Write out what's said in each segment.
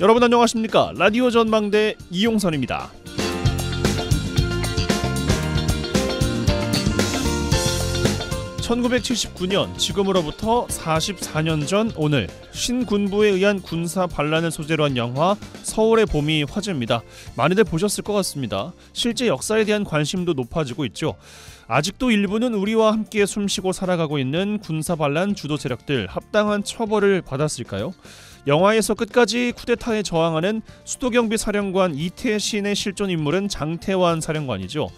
여러분 안녕하십니까? 라디오 전망대 이용선입니다. 1979년 지금으로부터 44년 전 오늘 신군부에 의한 군사 반란을 소재로 한 영화 서울의 봄이 화제입니다. 많이들 보셨을 것 같습니다. 실제 역사에 대한 관심도 높아지고 있죠. 아직도 일부는 우리와 함께 숨쉬고 살아가고 있는 군사 반란 주도 세력들 합당한 처벌을 받았을까요? 영화에서 끝까지 쿠데타에 저항하는 수도경비 사령관 이태신의 실존 인물은 장태환 사령관이죠.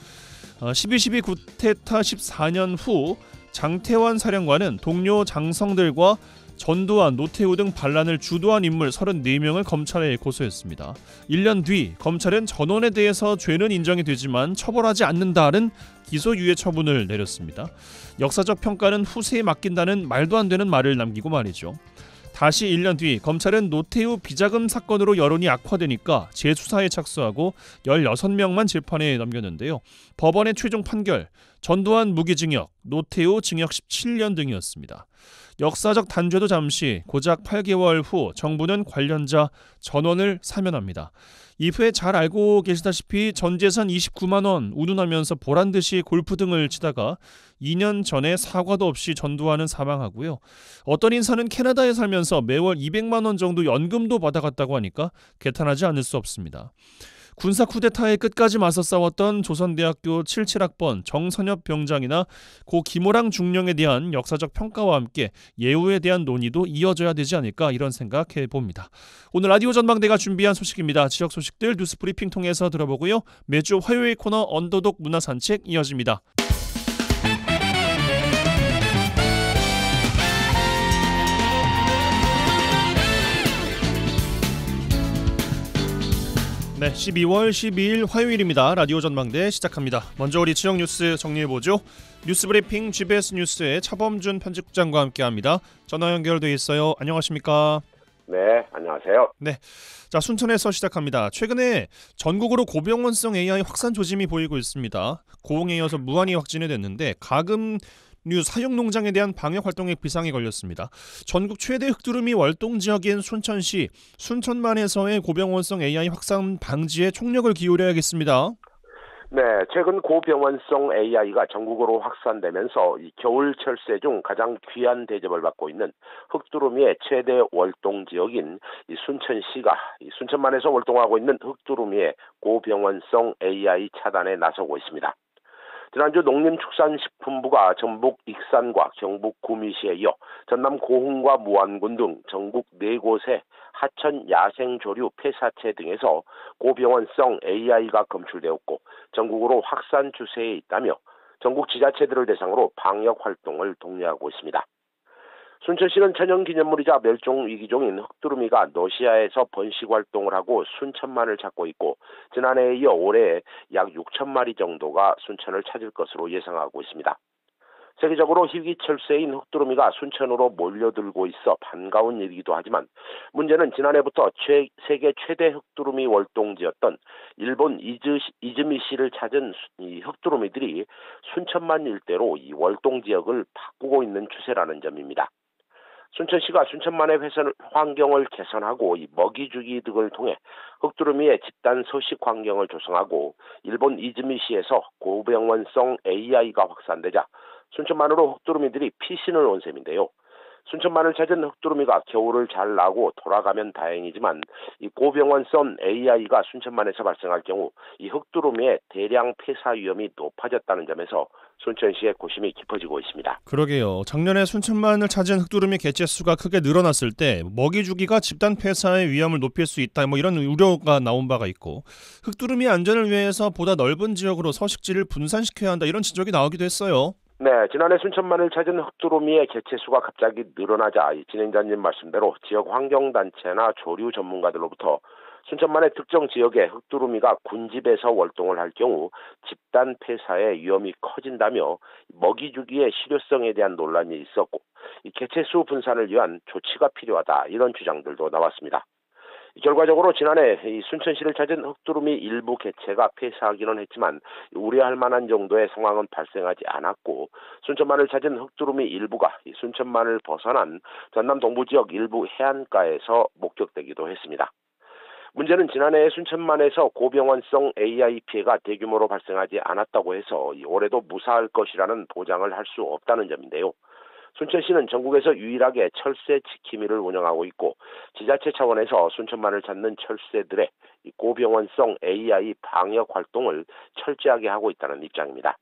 12.12 쿠데타 14년 후 장태환 사령관은 동료 장성들과 전두환, 노태우 등 반란을 주도한 인물 34명을 검찰에 고소했습니다. 1년 뒤 검찰은 전원에 대해서 죄는 인정이 되지만 처벌하지 않는다는 기소유예 처분을 내렸습니다. 역사적 평가는 후세에 맡긴다는 말도 안 되는 말을 남기고 말이죠. 다시 1년 뒤 검찰은 노태우 비자금 사건으로 여론이 악화되니까 재수사에 착수하고 16명만 재판에 넘겼는데요. 법원의 최종 판결, 전두환 무기징역, 노태우 징역 17년 등이었습니다. 역사적 단죄도 잠시 고작 8개월 후 정부는 관련자 전원을 사면합니다. 이후에 잘 알고 계시다시피 전 재산 29만 원 운운하면서 보란듯이 골프 등을 치다가 2년 전에 사과도 없이 전두환은 사망하고요. 어떤 인사는 캐나다에 살면서 매월 200만 원 정도 연금도 받아갔다고 하니까 개탄하지 않을 수 없습니다. 군사 쿠데타에 끝까지 맞서 싸웠던 조선대학교 77학번 정선엽 병장이나 고 김호랑 중령에 대한 역사적 평가와 함께 예우에 대한 논의도 이어져야 되지 않을까 이런 생각해 봅니다. 오늘 라디오 전망대가 준비한 소식입니다. 지역 소식들 뉴스 브리핑 통해서 들어보고요. 매주 화요일 코너 언더독 문화산책 이어집니다. 네, 12월 12일 화요일입니다. 라디오 전망대 시작합니다. 먼저 우리 지역 뉴스 정리해보죠. 뉴스 브리핑 GBS 뉴스의 차범준 편집국장과 함께합니다. 전화 연결돼 있어요. 안녕하십니까? 네, 안녕하세요. 네, 자 순천에서 시작합니다. 최근에 전국으로 고병원성 AI 확산 조짐이 보이고 있습니다. 고흥에 이어서 무안이 확진이 됐는데 가금류 사육 농장에 대한 방역 활동에 비상이 걸렸습니다. 전국 최대 흑두루미 월동 지역인 순천시 순천만에서의 고병원성 AI 확산 방지에 총력을 기울여야겠습니다. 네, 최근 고병원성 AI가 전국으로 확산되면서 이 겨울철새 중 가장 귀한 대접을 받고 있는 흑두루미의 최대 월동 지역인 이 순천시가 이 순천만에서 월동하고 있는 흑두루미의 고병원성 AI 차단에 나서고 있습니다. 지난주 농림축산식품부가 전북 익산과 경북 구미시에 이어 전남 고흥과 무안군 등 전국 4곳의 하천 야생조류 폐사체 등에서 고병원성 AI가 검출되었고 전국으로 확산 추세에 있다며 전국 지자체들을 대상으로 방역 활동을 독려하고 있습니다. 순천시는 천연기념물이자 멸종위기종인 흑두루미가 러시아에서 번식 활동을 하고 순천만을 찾고 있고 지난해에 이어 올해 약 6천 마리 정도가 순천을 찾을 것으로 예상하고 있습니다. 세계적으로 희귀철새인 흑두루미가 순천으로 몰려들고 있어 반가운 일이기도 하지만 문제는 지난해부터 세계 최대 흑두루미 월동지였던 일본 이즈미시를 찾은 이 흑두루미들이 순천만 일대로 이 월동지역을 바꾸고 있는 추세라는 점입니다. 순천시가 순천만의 환경을 개선하고 이 먹이주기 등을 통해 흑두루미의 집단 서식 환경을 조성하고 일본 이즈미시에서 고병원성 AI가 확산되자 순천만으로 흑두루미들이 피신을 온 셈인데요. 순천만을 찾은 흑두루미가 겨울을 잘 나고 돌아가면 다행이지만 이 고병원성 AI가 순천만에서 발생할 경우 이 흑두루미의 대량 폐사 위험이 높아졌다는 점에서 순천시의 고심이 깊어지고 있습니다. 그러게요. 작년에 순천만을 찾은 흑두루미 개체 수가 크게 늘어났을 때 먹이 주기가 집단 폐사의 위험을 높일 수 있다. 이런 우려가 나온 바가 있고 흑두루미 안전을 위해서 보다 넓은 지역으로 서식지를 분산시켜야 한다. 이런 지적이 나오기도 했어요. 네, 지난해 순천만을 찾은 흑두루미의 개체 수가 갑자기 늘어나자 진행자님 말씀대로 지역 환경단체나 조류 전문가들로부터 순천만의 특정 지역에 흑두루미가 군집에서 월동을 할 경우 집단 폐사의 위험이 커진다며 먹이 주기의 실효성에 대한 논란이 있었고 이 개체 수 분산을 위한 조치가 필요하다 이런 주장들도 나왔습니다. 결과적으로 지난해 이 순천시를 찾은 흑두루미 일부 개체가 폐사하기는 했지만 우려할 만한 정도의 상황은 발생하지 않았고 순천만을 찾은 흑두루미 일부가 이 순천만을 벗어난 전남 동부 지역 일부 해안가에서 목격되기도 했습니다. 문제는 지난해 순천만에서 고병원성 AI 피해가 대규모로 발생하지 않았다고 해서 올해도 무사할 것이라는 보장을 할 수 없다는 점인데요. 순천시는 전국에서 유일하게 철새 지킴이를 운영하고 있고 지자체 차원에서 순천만을 찾는 철새들의 고병원성 AI 방역 활동을 철저하게 하고 있다는 입장입니다.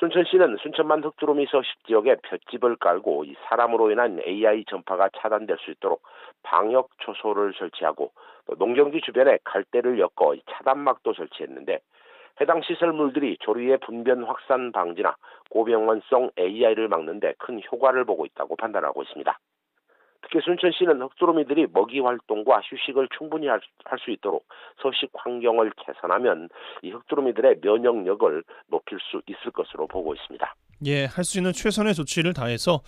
순천시는 순천만 흑두루미 서식 지역에 볏짚을 깔고 사람으로 인한 AI 전파가 차단될 수 있도록 방역 초소를 설치하고 또 농경지 주변에 갈대를 엮어 차단막도 설치했는데 해당 시설물들이 조류의 분변 확산 방지나 고병원성 AI를 막는 데 큰 효과를 보고 있다고 판단하고 있습니다. 특히 순천시는 흑두루미들이 먹이 활동과 휴식을 충분히 할 수 있도록 서식 환경을 개선하면 이 흑두루미들의 면역력을 높일 수 있을 것으로 보고 있습니다. 예, 할 수 있는 최선의 조치를 다해서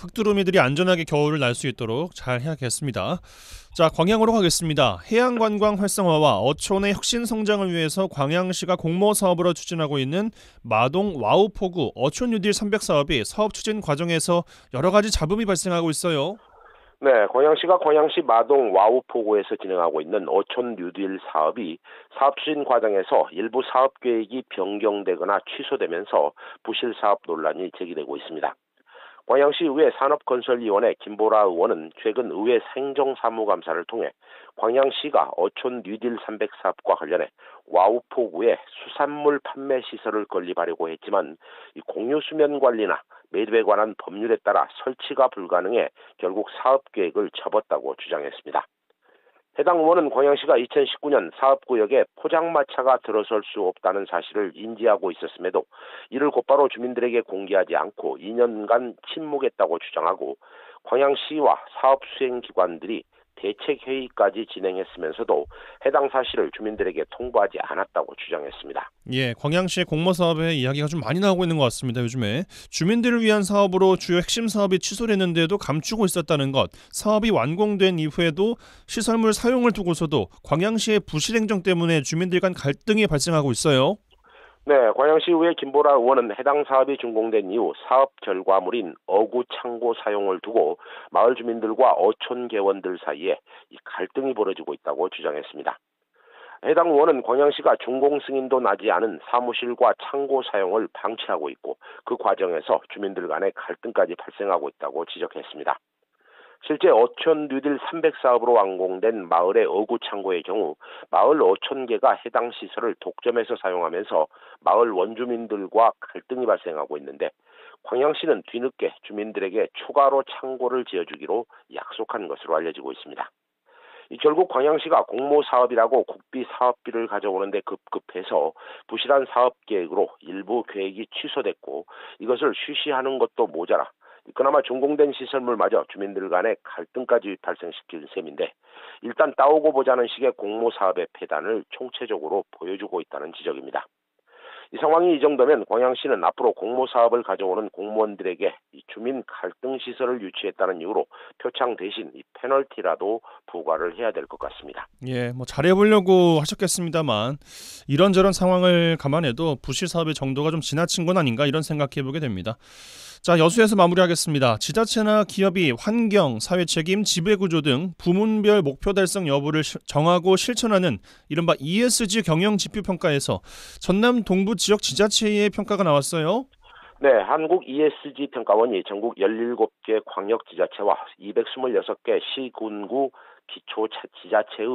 흑두루미들이 안전하게 겨울을 날 수 있도록 잘 해야겠습니다. 자, 광양으로 가겠습니다. 해양관광 활성화와 어촌의 혁신 성장을 위해서 광양시가 공모 사업으로 추진하고 있는 마동 와우포구 어촌 뉴딜 300 사업이 사업 추진 과정에서 여러 가지 잡음이 발생하고 있어요. 네, 광양시가 광양시 마동 와우포구에서 진행하고 있는 어촌 뉴딜 사업이 사업 추진 과정에서 일부 사업 계획이 변경되거나 취소되면서 부실 사업 논란이 제기되고 있습니다. 광양시 의회 산업건설위원회 김보라 의원은 최근 의회 행정사무감사를 통해 광양시가 어촌 뉴딜 300 사업과 관련해 와우포구에 수산물 판매 시설을 건립하려고 했지만 이 공유수면 관리나 매듭에 관한 법률에 따라 설치가 불가능해 결국 사업 계획을 접었다고 주장했습니다. 해당 의원은 광양시가 2019년 사업구역에 포장마차가 들어설 수 없다는 사실을 인지하고 있었음에도 이를 곧바로 주민들에게 공개하지 않고 2년간 침묵했다고 주장하고 광양시와 사업 수행기관들이 대책회의까지 진행했으면서도 해당 사실을 주민들에게 통보하지 않았다고 주장했습니다. 예, 광양시의 공모 사업의 이야기가 좀 많이 나오고 있는 것 같습니다. 요즘에 주민들을 위한 사업으로 주요 핵심 사업이 취소됐는데도 감추고 있었다는 것, 사업이 완공된 이후에도 시설물 사용을 두고서도 광양시의 부실 행정 때문에 주민들 간 갈등이 발생하고 있어요. 네, 광양시의회 김보라 의원은 해당 사업이 준공된 이후 사업 결과물인 어구 창고 사용을 두고 마을 주민들과 어촌 개원들 사이에 이 갈등이 벌어지고 있다고 주장했습니다. 해당 의원은 광양시가 준공 승인도 나지 않은 사무실과 창고 사용을 방치하고 있고 그 과정에서 주민들 간의 갈등까지 발생하고 있다고 지적했습니다. 실제 어촌 뉴딜 300 사업으로 완공된 마을의 어구 창고의 경우 마을 5천 개가 해당 시설을 독점해서 사용하면서 마을 원주민들과 갈등이 발생하고 있는데 광양시는 뒤늦게 주민들에게 추가로 창고를 지어주기로 약속한 것으로 알려지고 있습니다. 결국 광양시가 공모 사업이라고 국비 사업비를 가져오는데 급급해서 부실한 사업 계획으로 일부 계획이 취소됐고 이것을 쉬쉬하는 것도 모자라 그나마 준공된 시설물마저 주민들 간의 갈등까지 발생시킨 셈인데 일단 따오고 보자는 식의 공모 사업의 폐단을 총체적으로 보여주고 있다는 지적입니다. 이 상황이 이 정도면 광양시는 앞으로 공모 사업을 가져오는 공무원들에게 이 주민 갈등 시설을 유치했다는 이유로 표창 대신 이 페널티라도 부과를 해야 될 것 같습니다. 예, 뭐 잘해보려고 하셨겠습니다만 이런저런 상황을 감안해도 부실 사업의 정도가 좀 지나친 건 아닌가 이런 생각해보게 됩니다. 자, 여수에서 마무리하겠습니다. 지자체나 기업이 환경, 사회 책임, 지배구조 등 부문별 목표 달성 여부를 정하고 실천하는 이른바 ESG 경영 지표 평가에서 전남 동부 지역 지자체의 평가가 나왔어요. 네, 한국 ESG 평가원이 전국 17개 광역지자체와 226개 시군구 기초지자체의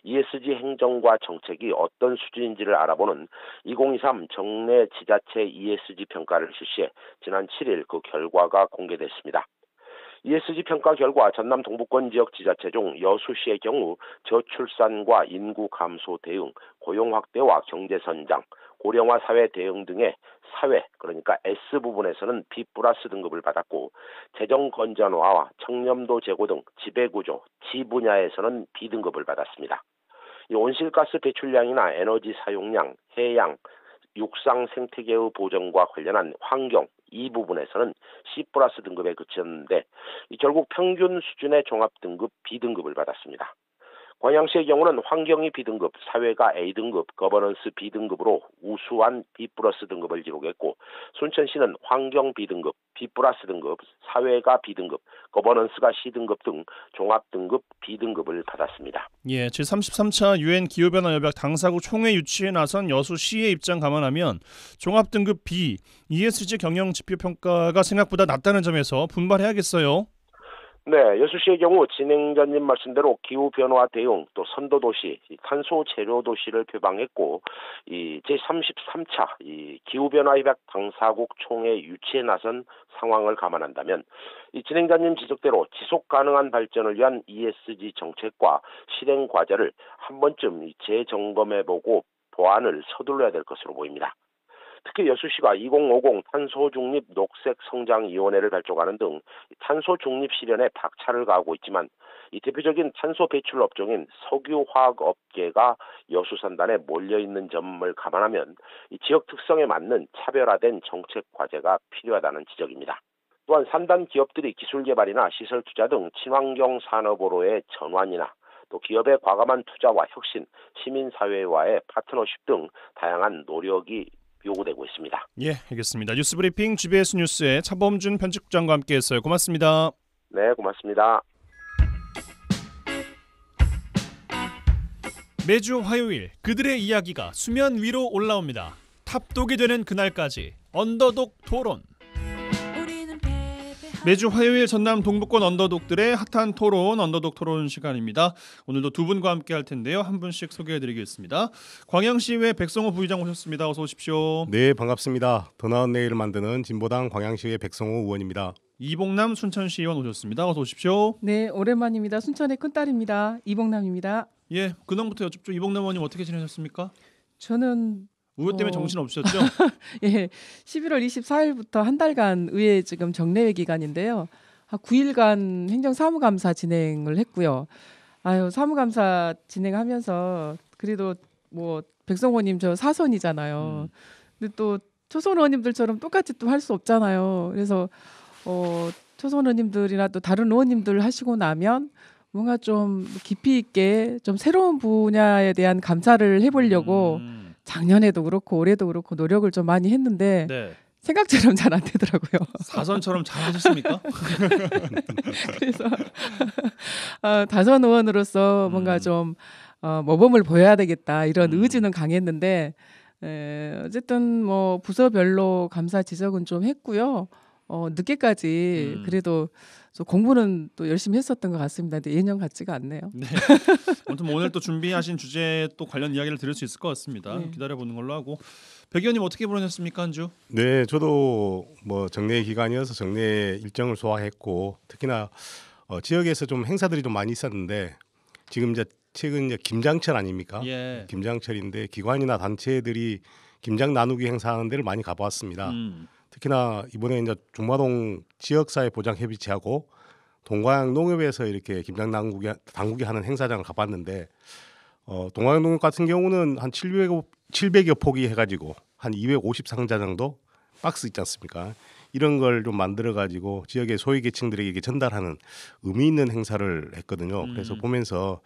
ESG 행정과 정책이 어떤 수준인지를 알아보는 2023 정례 지자체 ESG 평가를 실시해 지난 7일 그 결과가 공개됐습니다. ESG 평가 결과 전남 동부권 지역 지자체 중 여수시의 경우 저출산과 인구 감소 대응, 고용 확대와 경제 선장, 고령화 사회 대응 등의 사회, 그러니까 S 부분에서는 B+ 등급을 받았고 재정 건전화와 청렴도 제고 등 지배구조, G 분야에서는 B 등급을 받았습니다. 이 온실가스 배출량이나 에너지 사용량, 해양, 육상 생태계의 보전과 관련한 환경 이 부분에서는 C+ 등급에 그쳤는데 결국 평균 수준의 종합 등급 B 등급을 받았습니다. 광양시의 경우는 환경이 B등급, 사회가 A등급, 거버넌스 B등급으로 우수한 B+ 등급을 기록했고 순천시는 환경 B등급, B+ 등급, 사회가 B등급, 거버넌스가 C등급 등 종합등급 B등급을 받았습니다. 예, 제33차 UN 기후변화 협약 당사국 총회 유치에 나선 여수시의 입장 감안하면 종합등급 B, ESG 경영 지표 평가가 생각보다 낮다는 점에서 분발해야겠어요. 네, 여수시의 경우 진행자님 말씀대로 기후변화 대응 또 선도도시, 탄소 제로도시를 표방했고 이 제33차 이 기후변화 협약 당사국 총회 유치에 나선 상황을 감안한다면 이 진행자님 지적대로 지속 가능한 발전을 위한 ESG 정책과 실행 과제를 한 번쯤 재점검해보고 보완을 서둘러야 될 것으로 보입니다. 특히 여수시가 2050 탄소중립 녹색성장위원회를 발족하는 등 탄소 중립 실현에 박차를 가하고 있지만 이 대표적인 탄소 배출 업종인 석유화학 업계가 여수 산단에 몰려있는 점을 감안하면 이 지역 특성에 맞는 차별화된 정책 과제가 필요하다는 지적입니다. 또한 산단 기업들이 기술 개발이나 시설 투자 등 친환경 산업으로의 전환이나 또 기업의 과감한 투자와 혁신, 시민사회와의 파트너십 등 다양한 노력이 요구되고 있습니다. 예, 알겠습니다. 뉴스브리핑 GBS 뉴스의 차범준 편집국장과 함께했어요. 고맙습니다. 네, 고맙습니다. 매주 화요일 그들의 이야기가 수면 위로 올라옵니다. 탑독이 되는 그날까지 언더독 토론. 매주 화요일 전남 동부권 언더독들의 핫한 토론, 언더독 토론 시간입니다. 오늘도 두 분과 함께 할 텐데요. 한 분씩 소개해드리겠습니다. 광양시의회 백성호 부의장 오셨습니다. 어서 오십시오. 네, 반갑습니다. 더 나은 내일을 만드는 진보당 광양시의회 백성호 의원입니다. 이봉남 순천시 의원 오셨습니다. 어서 오십시오. 네, 오랜만입니다. 순천의 큰딸입니다. 이봉남입니다. 예, 근황부터 여쭙죠. 이봉남 의원님 어떻게 지내셨습니까? 저는 우유 때문에 정신 없으셨죠? 예, 11월 24일부터 한 달간 의회 지금 정례회 기간인데요. 9일간 행정사무감사 진행을 했고요. 사무감사 진행하면서 그래도 뭐 백성호님 저 사선이잖아요. 근데 또 초선 의원님들처럼 똑같이 또 할 수 없잖아요. 그래서 초선 의원님들이나 또 다른 의원님들 하시고 나면 뭔가 좀 깊이 있게 좀 새로운 분야에 대한 감사를 해보려고 작년에도 그렇고 올해도 그렇고 노력을 좀 많이 했는데 네. 생각처럼 잘 안 되더라고요. 사선처럼 잘 하셨습니까? 그래서 다선 의원으로서 뭔가 좀 모범을 보여야 되겠다 이런 의지는 강했는데 어쨌든 뭐 부서별로 감사 지적은 좀 했고요. 늦게까지 그래도 공부는 또 열심히 했었던 것 같습니다. 근데 예년 같지가 않네요. 네. 아무튼 오늘 또 준비하신 주제 또 관련 이야기를 들을 수 있을 것 같습니다. 네. 기다려보는 걸로 하고. 백 의원님 어떻게 보내셨습니까, 한 주? 네, 저도 뭐 정례 기간이어서 정례 일정을 소화했고 특히나 지역에서 좀 행사들이 좀 많이 있었는데 지금 이제 최근 이제 김장철 아닙니까? 예. 김장철인데 기관이나 단체들이 김장 나누기 행사하는 데를 많이 가보았습니다. 특히나 이번에 이제 중마동 지역사회 보장 협의체하고 동광양 농협에서 이렇게 김장 당국이 하는 행사장을 가봤는데 동광양 농협 같은 경우는 한 700여 포기 해가지고 한 250 상자 정도 박스 있지 않습니까? 이런 걸 좀 만들어가지고 지역의 소외계층들에게 이렇게 전달하는 의미 있는 행사를 했거든요. 그래서 보면서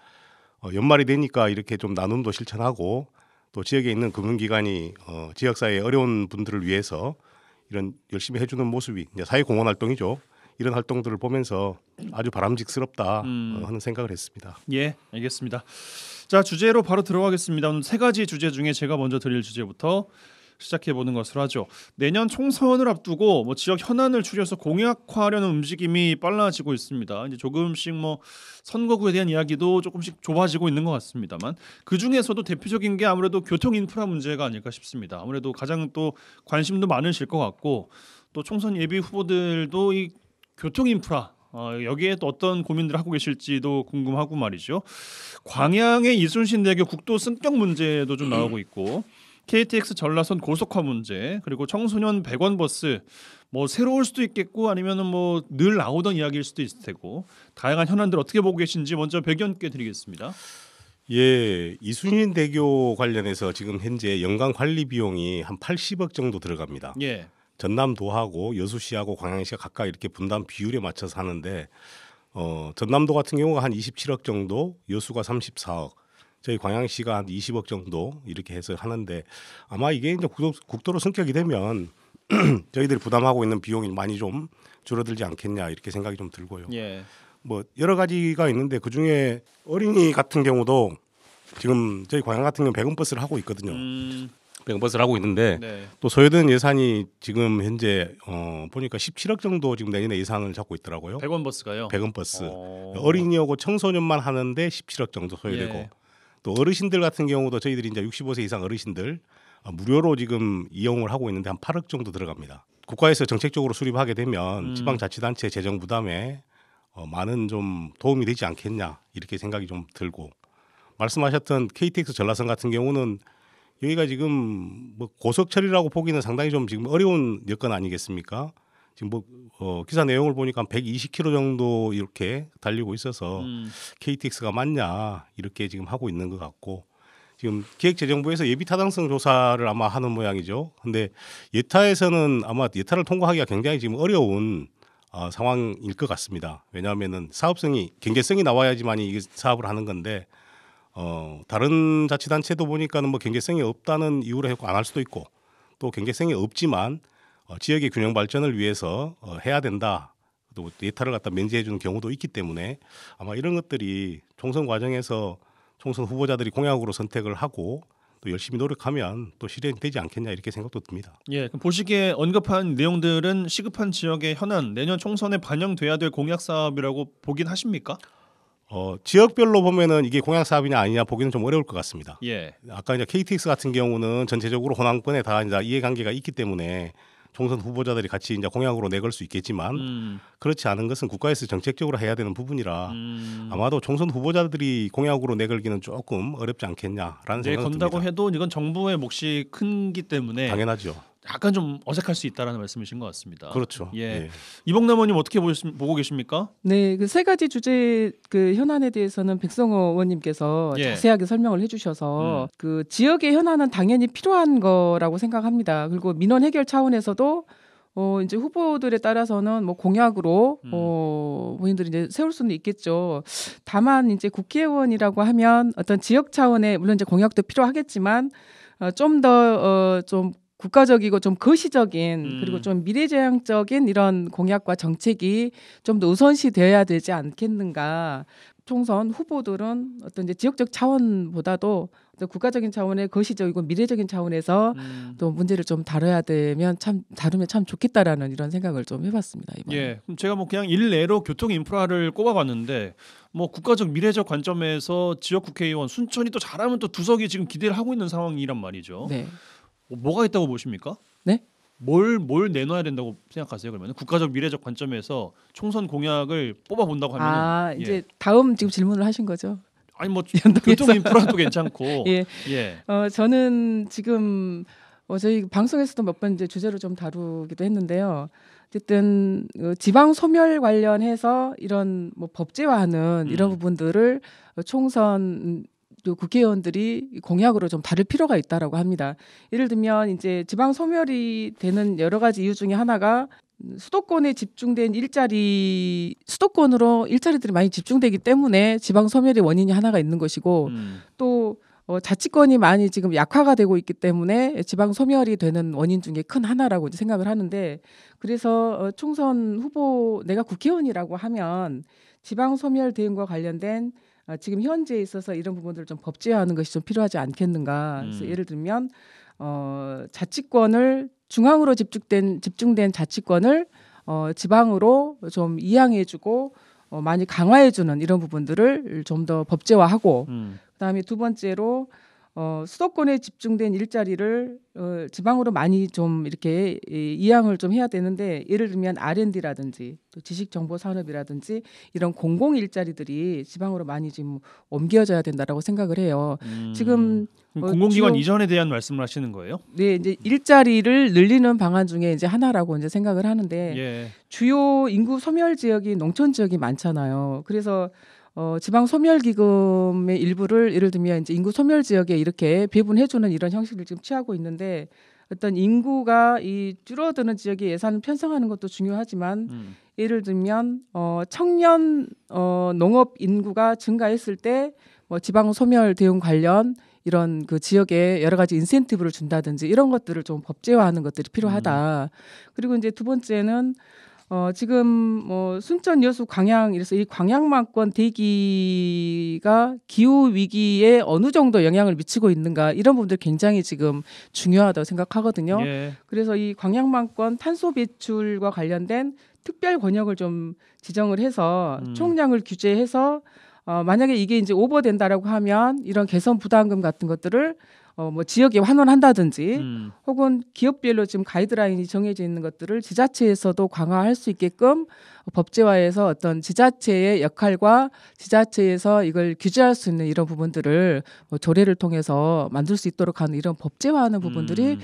연말이 되니까 이렇게 좀 나눔도 실천하고 또 지역에 있는 금융기관이 지역사회의 어려운 분들을 위해서 이런 열심히 해주는 모습이 이제 사회공헌 활동이죠. 이런 활동들을 보면서 아주 바람직스럽다 하는 생각을 했습니다. 예, 알겠습니다. 자, 주제로 바로 들어가겠습니다. 오늘 세 가지 주제 중에 제가 먼저 드릴 주제부터 시작해 보는 것으로 하죠. 내년 총선을 앞두고 뭐 지역 현안을 추려서 공약화하려는 움직임이 빨라지고 있습니다. 이제 조금씩 뭐 선거구에 대한 이야기도 조금씩 좁아지고 있는 것 같습니다만 그 중에서도 대표적인 게 아무래도 교통 인프라 문제가 아닐까 싶습니다. 아무래도 가장 또 관심도 많으실 것 같고 또 총선 예비 후보들도 이 교통 인프라 여기에 또 어떤 고민들을 하고 계실지도 궁금하고 말이죠. 광양의 이순신대교 국도 승격 문제도 좀 나오고 있고 KTX 전라선 고속화 문제 그리고 청소년 100원 버스 뭐 새로울 수도 있겠고 아니면은 뭐 늘 나오던 이야기일 수도 있을 테고 다양한 현안들 어떻게 보고 계신지 먼저 백 의원께 드리겠습니다. 예, 이순신대교 관련해서 지금 현재 연간 관리 비용이 한 80억 정도 들어갑니다. 예. 전남도하고 여수시하고 광양시가 각각 이렇게 분담 비율에 맞춰서 하는데 전남도 같은 경우가 한 27억 정도, 여수가 34억, 저희 광양시가 한 20억 정도 이렇게 해서 하는데 아마 이게 이제 국도로 승격이 되면 저희들이 부담하고 있는 비용이 많이 좀 줄어들지 않겠냐 이렇게 생각이 좀 들고요. 예. 뭐 여러 가지가 있는데 그 중에 어린이 같은 경우도 지금 저희 광양 같은 경우 배근버스를 하고 있거든요. 배근버스를 하고 있는데 네. 또 소요되는 예산이 지금 현재 보니까 17억 정도 지금 내년에 예산을 잡고 있더라고요. 100원 버스가요. 배근버스 어린이하고 청소년만 하는데 17억 정도 소요되고 예. 또 어르신들 같은 경우도 저희들이 이제 65세 이상 어르신들 무료로 지금 이용을 하고 있는데 한 8억 정도 들어갑니다. 국가에서 정책적으로 수립하게 되면 지방자치단체 재정 부담에 많은 좀 도움이 되지 않겠냐 이렇게 생각이 좀 들고 말씀하셨던 KTX 전라선 같은 경우는 여기가 지금 뭐 고속 처리라고 보기는 상당히 좀 지금 어려운 여건 아니겠습니까? 지금 뭐 기사 내용을 보니까 한 120km 정도 이렇게 달리고 있어서 KTX가 맞냐 이렇게 지금 하고 있는 것 같고 지금 기획재정부에서 예비 타당성 조사를 아마 하는 모양이죠. 근데 예타에서는 아마 예타를 통과하기가 굉장히 지금 어려운 상황일 것 같습니다. 왜냐하면은 사업성이 경제성이 나와야지만 이 사업을 하는 건데 다른 자치단체도 보니까는 뭐 경제성이 없다는 이유로 안 할 수도 있고 또 경제성이 없지만 지역의 균형 발전을 위해서 해야 된다. 또 예타를 갖다 면제해 주는 경우도 있기 때문에 아마 이런 것들이 총선 과정에서 총선 후보자들이 공약으로 선택을 하고 또 열심히 노력하면 또 실현되지 않겠냐 이렇게 생각도 듭니다. 예, 그럼 보시기에 언급한 내용들은 시급한 지역의 현안 내년 총선에 반영돼야 될 공약 사업이라고 보긴 하십니까? 지역별로 보면은 이게 공약 사업이냐 아니냐 보기는 좀 어려울 것 같습니다. 예. 아까 이제 KTX 같은 경우는 전체적으로 호남권에 다 이제 이해관계가 있기 때문에 총선 후보자들이 같이 이제 공약으로 내걸 수 있겠지만 그렇지 않은 것은 국가에서 정책적으로 해야 되는 부분이라 아마도 총선 후보자들이 공약으로 내걸기는 조금 어렵지 않겠냐라는 생각이 듭니다. 건다고 해도 이건 정부의 몫이 큰기 때문에 당연하죠. 약간 좀 어색할 수 있다라는 말씀이신 것 같습니다. 그렇죠. 예. 예. 이봉남 의원님 어떻게 보고 계십니까? 네, 그 세 가지 주제 그 현안에 대해서는 백성호 의원님께서 예. 자세하게 설명을 해주셔서 그 지역의 현안은 당연히 필요한 거라고 생각합니다. 그리고 민원 해결 차원에서도 이제 후보들에 따라서는 뭐 공약으로 본인들이 이제 세울 수는 있겠죠. 다만 이제 국회의원이라고 하면 어떤 지역 차원의 물론 이제 공약도 필요하겠지만 좀 더 좀 국가적이고 좀 거시적인 그리고 좀 미래지향적인 이런 공약과 정책이 좀 더 우선시 되어야 되지 않겠는가. 총선 후보들은 어떤 이제 지역적 차원보다도 어떤 국가적인 차원의 거시적이고 미래적인 차원에서 또 문제를 좀 다루면 참 좋겠다라는 이런 생각을 좀 해봤습니다. 이번에. 예, 그럼 제가 뭐 그냥 일례로 교통 인프라를 꼽아봤는데 뭐 국가적 미래적 관점에서 지역 국회의원 순천이 또 잘하면 또 두석이 지금 기대를 하고 있는 상황이란 말이죠. 네. 뭐가 있다고 보십니까? 네? 뭘 내놔야 된다고 생각하세요? 그러면 국가적 미래적 관점에서 총선 공약을 뽑아본다고 하면 이제 다음 지금 질문을 하신 거죠? 아니 뭐 교통 인프라도 괜찮고 예. 예. 저는 지금 저희 방송에서도 몇 번 이제 주제로 좀 다루기도 했는데요. 어쨌든 지방 소멸 관련해서 이런 뭐 법제화하는 이런 부분들을 총선 국회의원들이 공약으로 좀 다룰 필요가 있다라고 합니다. 예를 들면 이제 지방 소멸이 되는 여러 가지 이유 중에 하나가 수도권에 집중된 수도권으로 일자리들이 많이 집중되기 때문에 지방 소멸의 원인이 하나가 있는 것이고 또 자치권이 많이 지금 약화가 되고 있기 때문에 지방 소멸이 되는 원인 중에 큰 하나라고 생각을 하는데 그래서 총선 후보 내가 국회의원이라고 하면 지방 소멸 대응과 관련된 지금 현재에 있어서 이런 부분들을 좀 법제화하는 것이 좀 필요하지 않겠는가. 그래서 예를 들면 자치권을 중앙으로 집중된 자치권을 지방으로 좀 이양해주고 많이 강화해주는 이런 부분들을 좀 더 법제화하고 그다음에 두 번째로 수도권에 집중된 일자리를 지방으로 많이 좀 이렇게 이양을 좀 해야 되는데 예를 들면 R&D라든지 또 지식정보산업이라든지 이런 공공 일자리들이 지방으로 많이 지금 옮겨져야 된다라고 생각을 해요. 지금 공공기관 이전에 대한 말씀을 하시는 거예요? 네, 이제 일자리를 늘리는 방안 중에 이제 하나라고 이제 생각을 하는데 예. 주요 인구 소멸 지역이 농촌 지역이 많잖아요. 그래서 지방 소멸 기금의 일부를 예를 들면 이제 인구 소멸 지역에 이렇게 배분해주는 이런 형식을 지금 취하고 있는데 어떤 인구가 이 줄어드는 지역에 예산을 편성하는 것도 중요하지만 예를 들면 청년 농업 인구가 증가했을 때 뭐 지방 소멸 대응 관련 이런 그 지역에 여러 가지 인센티브를 준다든지 이런 것들을 좀 법제화하는 것들이 필요하다. 그리고 이제 두 번째는 지금 뭐 순천, 여수, 광양 이래서 이 광양만권 대기가 기후 위기에 어느 정도 영향을 미치고 있는가 이런 부분들 굉장히 지금 중요하다고 생각하거든요. 예. 그래서 이 광양만권 탄소 배출과 관련된 특별 권역을 좀 지정을 해서 총량을 규제해서 만약에 이게 이제 오버된다라고 하면 이런 개선 부담금 같은 것들을 뭐 지역에 환원한다든지 혹은 기업별로 지금 가이드라인이 정해져 있는 것들을 지자체에서도 강화할 수 있게끔 법제화해서 어떤 지자체의 역할과 지자체에서 이걸 규제할 수 있는 이런 부분들을 뭐 조례를 통해서 만들 수 있도록 하는 이런 법제화하는 부분들이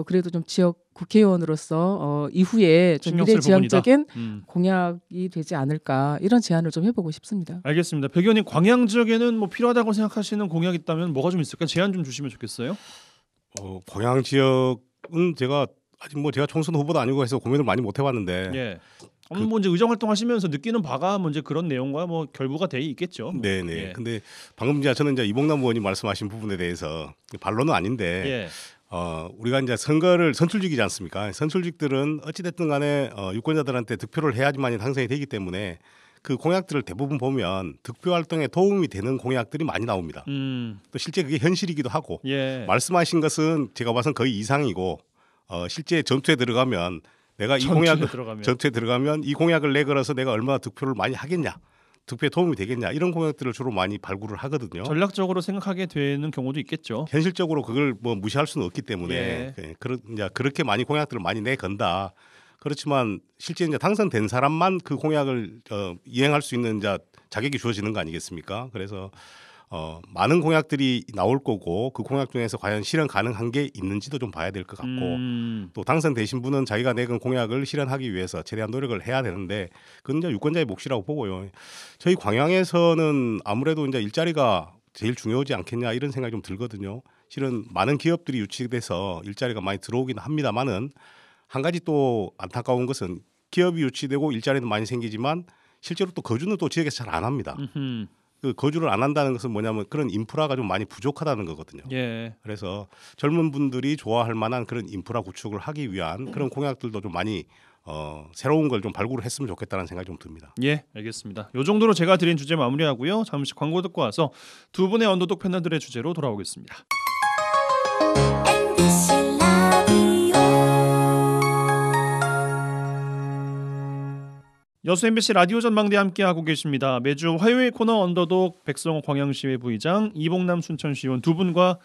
그래도 좀 지역 국회의원으로서 이후에 좀 신경 쓸 미래지향적인 부분이다. 공약이 되지 않을까 이런 제안을 좀 해보고 싶습니다. 알겠습니다. 백 의원님 광양 지역에는 뭐 필요하다고 생각하시는 공약 있다면 뭐가 좀 있을까요? 제안 좀 주시면 좋겠어요. 광양 지역은 제가 아직 뭐 제가 총선 후보도 아니고 해서 고민을 많이 못 해봤는데 예. 뭐 이제 의정 활동하시면서 느끼는 바가 뭐 이제 그런 내용과 뭐 결부가 돼 있겠죠. 뭐. 네네. 예. 근데 방금 저는 이제 이봉남 의원이 말씀하신 부분에 대해서 반론은 아닌데 예. 우리가 이제 선거를 선출직이지 않습니까? 선출직들은 어찌됐든 간에 유권자들한테 득표를 해야지만 당선이 되기 때문에 그 공약들을 대부분 보면 득표 활동에 도움이 되는 공약들이 많이 나옵니다. 또 실제 그게 현실이기도 하고 예. 말씀하신 것은 제가 봐선 거의 이상이고 실제 전투에 들어가면 내가 이 공약을 전투에 들어가면 이 공약을 내걸어서 내가 얼마나 득표를 많이 하겠냐, 득표에 도움이 되겠냐 이런 공약들을 주로 많이 발굴을 하거든요. 전략적으로 생각하게 되는 경우도 있겠죠. 현실적으로 그걸 뭐 무시할 수는 없기 때문에 이제 그렇게 많이 공약들을 많이 내건다. 그렇지만 실제 이제 당선된 사람만 그 공약을 이행할 수 있는 이제 자격이 주어지는 거 아니겠습니까? 그래서 많은 공약들이 나올 거고 그 공약 중에서 과연 실현 가능한 게 있는지도 좀 봐야 될 것 같고 또 당선되신 분은 자기가 내건 공약을 실현하기 위해서 최대한 노력을 해야 되는데 그건 이제 유권자의 몫이라고 보고요. 저희 광양에서는 아무래도 이제 일자리가 제일 중요하지 않겠냐 이런 생각이 좀 들거든요. 실은 많은 기업들이 유치돼서 일자리가 많이 들어오긴 합니다만은 한 가지 또 안타까운 것은 기업이 유치되고 일자리도 많이 생기지만 실제로 또 거주는 또 지역에서 잘 안 합니다. 그 거주를 안 한다는 것은 뭐냐면 그런 인프라가 좀 많이 부족하다는 거거든요. 예. 그래서 젊은 분들이 좋아할 만한 그런 인프라 구축을 하기 위한 그런 공약들도 좀 많이 새로운 걸 좀 발굴을 했으면 좋겠다는 생각이 좀 듭니다. 예, 알겠습니다. 이 정도로 제가 드린 주제 마무리하고요. 잠시 광고 듣고 와서 두 분의 언더독 패널들의 주제로 돌아오겠습니다. 여수 MBC 라디오 전망대 함께하고 계십니다. 매주 화요일 코너 언더독 백성호 광양시의 부의장 이봉남 순천시의원 두 분과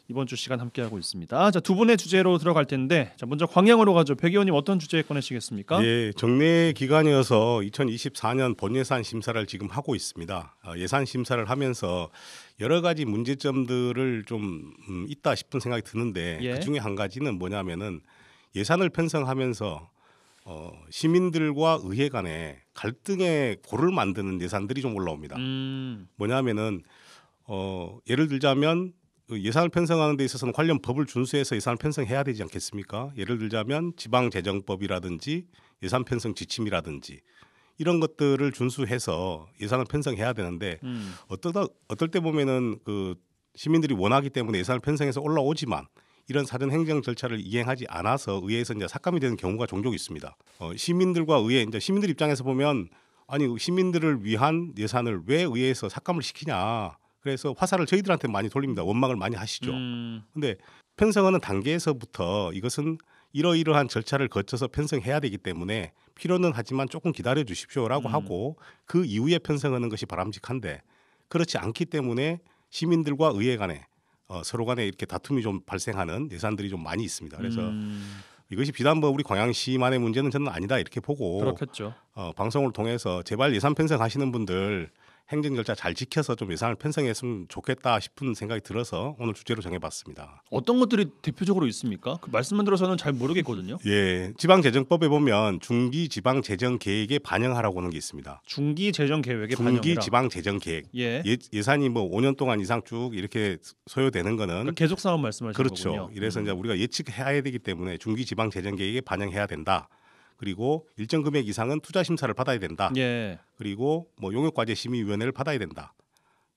이번 주 시간 함께하고 있습니다. 자, 두 분의 주제로 들어갈 텐데 자, 먼저 광양으로 가죠. 백 의원님 어떤 주제 꺼내시겠습니까? 예, 정례 기간이어서 2024년 본예산 심사를 지금 하고 있습니다. 예산 심사를 하면서 여러 가지 문제점들을 좀 있다 싶은 생각이 드는데 예. 그중에 한 가지는 뭐냐면은 예산을 편성하면서 시민들과 의회 간에 갈등의 골을 만드는 예산들이 좀 올라옵니다. 뭐냐면은 예를 들자면 예산을 편성하는 데 있어서는 관련 법을 준수해서 예산을 편성해야 되지 않겠습니까? 예를 들자면 지방재정법이라든지 예산 편성 지침이라든지 이런 것들을 준수해서 예산을 편성해야 되는데 어떨 때 보면은 그 시민들이 원하기 때문에 예산을 편성해서 올라오지만 이런 사전 행정 절차를 이행하지 않아서 의회에서 이제 삭감이 되는 경우가 종종 있습니다. 시민들과 의회, 이제 시민들 입장에서 보면 아니 시민들을 위한 예산을 왜 의회에서 삭감을 시키냐. 그래서 화살을 저희들한테 많이 돌립니다. 원망을 많이 하시죠. 근데 편성하는 단계에서부터 이것은 이러이러한 절차를 거쳐서 편성해야 되기 때문에 필요는 하지만 조금 기다려 주십시오라고 하고 그 이후에 편성하는 것이 바람직한데 그렇지 않기 때문에 시민들과 의회 간에 서로 간에 이렇게 다툼이 좀 발생하는 예산들이 좀 많이 있습니다. 그래서 이것이 비단 뭐 우리 광양시만의 문제는 저는 아니다 이렇게 보고 그렇겠죠. 방송을 통해서 제발 예산 편성하시는 분들 행정 절차 잘 지켜서 좀 예산을 편성했으면 좋겠다 싶은 생각이 들어서 오늘 주제로 정해봤습니다. 어떤 것들이 대표적으로 있습니까? 그 말씀만 들어서는 잘 모르겠거든요. 예, 지방재정법에 보면 중기지방재정계획에 반영하라고 하는 게 있습니다. 중기재정계획에 반영해라. 중기지방재정계획. 예산이 뭐 5년 동안 이상 쭉 이렇게 소요되는 거는 그러니까 계속 사업 말씀하시는 그렇죠. 거군요. 이래서 이제 우리가 예측해야 되기 때문에 중기지방재정계획에 반영해야 된다. 그리고 일정 금액 이상은 투자 심사를 받아야 된다. 예. 그리고 뭐 용역과제 심의위원회를 받아야 된다.